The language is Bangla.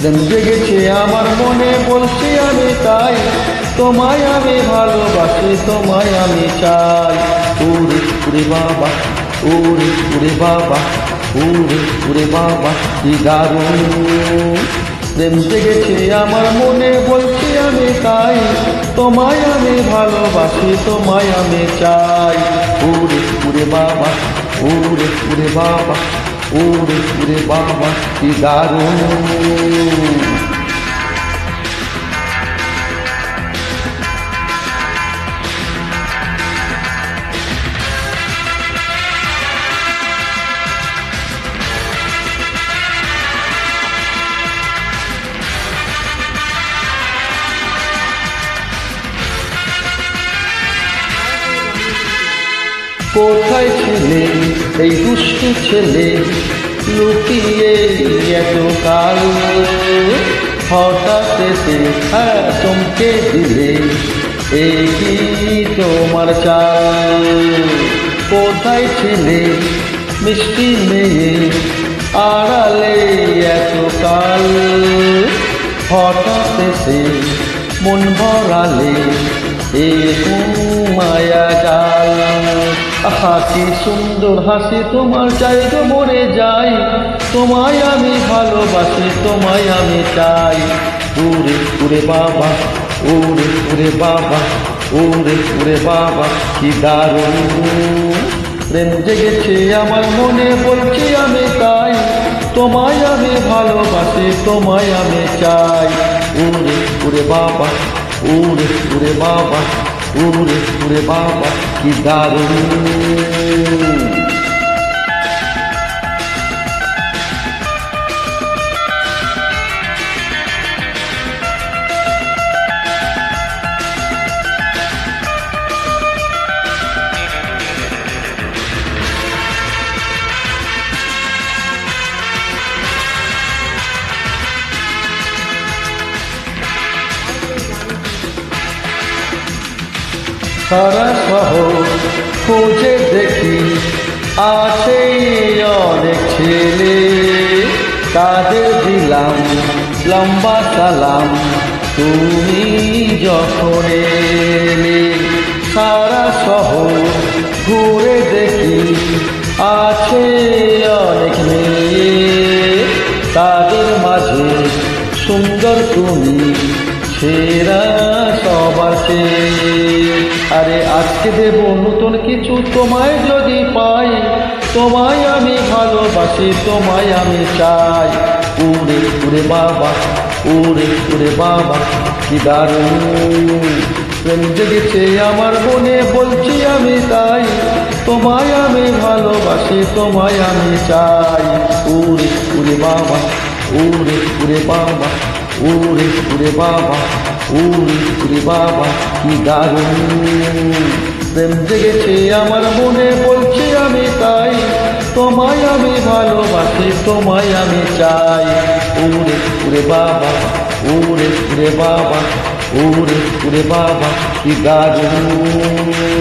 প্রেম জেগেছে আমার মনে, বলছি আমি তাই, তোমায় আমি ভালোবাসি, তোমায় আমি চাই। ওরে ওরে বাবা, ওরে ওরে বাবা, ওরে ওরে বাবা কি দারুণ। প্রেম জেগেছে আমার মনে, বলছি আমি তাই, তোমায় আমি ভালোবাসি, তোমায় আমি চাই। ওরে ওরে বাবা, ওরে ওরে বাবা, ওরে ওরে বাবা কি দারুণ। কোথায় ছিলে এই দুষ্টু ছেলে, লুকিয়ে এত কাল, হঠাৎ এসে চমকে দিলে, এই কি তোমার চাল। কোথায় ছিলে মিষ্টি মেয়ে, আড়ালে এত কাল, হঠাৎ এসে মন ভরালে, এ মায়া জাল। আহা কি সুন্দর হাসি তোমার, চাই তো মরে যাই, তোমায় আমি ভালোবাসি, তোমায় আমি চাই। ওরে ওরে বাবা, ওরে ওরে বাবা, ওরে ওরে বাবা কি দারুণ। প্রেম জেগেছে আমার মনে, বলছি আমি তাই, তোমায় আমি ভালোবাসি, তোমায় আমি চাই। ওরে ওরে বাবা, ওরে ওরে বাবা, ওরে ওরে বাবা কি দারুণ। সারা শহর খুঁজে দেখি, আছে অনেক ছেলে, তাদের দিলাম লম্বা সালাম, তুমি যখন এলে। সারা শহর ঘুরে দেখি, আছে অনেক মেয়ে, তাদের মাঝে সুন্দর তুমি সেরা সবার চেয়ে। আরে আজকে দেব নতুন কিছু তোমায় যদি পাই, তোমায় আমি ভালোবাসি, তোমায় আমি চাই। ওরে ওরে বাবা, ওরে ওরে বাবা কি দারুণ। প্রেম জেগেছে আমার মনে, বলছি আমি তাই, তোমায় আমি ভালোবাসি, তোমায় আমি চাই। ওরে ওরে বাবা, ওরে ওরে বাবা, ওরে ওরে বাবা, ওরে ওরে বাবা কি দারুণ। প্রেম জেগেছে আমার মনে, বলছি আমি তাই, তোমায় আমি ভালোবাসি, তোমায় আমি চাই। ওরে ওরে বাবা, ওরে ওরে বাবা, ওরে ওরে বাবা কি দারুণ।